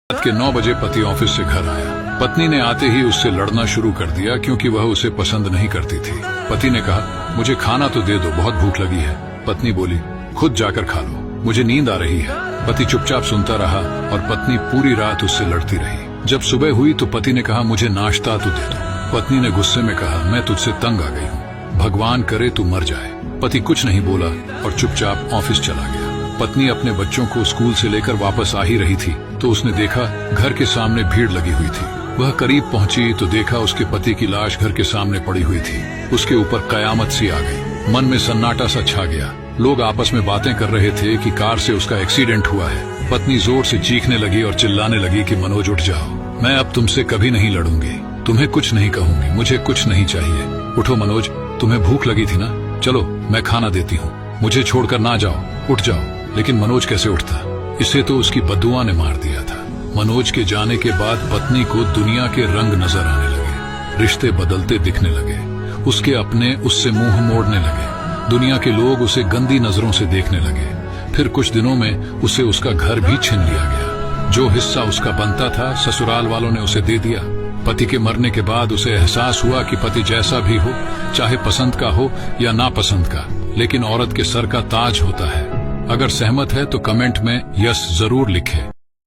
रात के 9 बजे पति ऑफिस से घर आया। पत्नी ने आते ही उससे लड़ना शुरू कर दिया क्योंकि वह उसे पसंद नहीं करती थी। पति ने कहा, मुझे खाना तो दे दो, बहुत भूख लगी है। पत्नी बोली, खुद जाकर खा लो, मुझे नींद आ रही है। पति चुपचाप सुनता रहा और पत्नी पूरी रात उससे लड़ती रही। जब सुबह हुई तो पति ने कहा, मुझे नाश्ता तो दे दो। पत्नी ने गुस्से में कहा, मैं तुझसे तंग आ गई हूँ, भगवान करे तू मर जाए। पति कुछ नहीं बोला और चुपचाप ऑफिस चला गया। पत्नी अपने बच्चों को स्कूल से लेकर वापस आ ही रही थी तो उसने देखा घर के सामने भीड़ लगी हुई थी। वह करीब पहुंची तो देखा उसके पति की लाश घर के सामने पड़ी हुई थी। उसके ऊपर कयामत सी आ गई। मन में सन्नाटा सा छा गया। लोग आपस में बातें कर रहे थे कि कार से उसका एक्सीडेंट हुआ है। पत्नी जोर से चीखने लगी और चिल्लाने लगी कि मनोज उठ जाओ, मैं अब तुमसे कभी नहीं लड़ूंगी, तुम्हें कुछ नहीं कहूंगी, मुझे कुछ नहीं चाहिए। उठो मनोज, तुम्हें भूख लगी थी ना, चलो मैं खाना देती हूँ, मुझे छोड़कर ना जाओ, उठ जाओ। लेकिन मनोज कैसे उठता, इसे तो उसकी बद्दुआ ने मार दिया था। मनोज के जाने के बाद पत्नी को दुनिया के रंग नजर आने लगे, रिश्ते बदलते दिखने लगे, उसके अपने उससे मुंह मोड़ने लगे, दुनिया के लोग उसे गंदी नजरों से देखने लगे। फिर कुछ दिनों में उसे उसका घर भी छीन लिया गया। जो हिस्सा उसका बनता था ससुराल वालों ने उसे दे दिया। पति के मरने के बाद उसे एहसास हुआ कि पति जैसा भी हो, चाहे पसंद का हो या नापसंद का, लेकिन औरत के सर का ताज होता है। अगर सहमत है तो कमेंट में यस जरूर लिखें।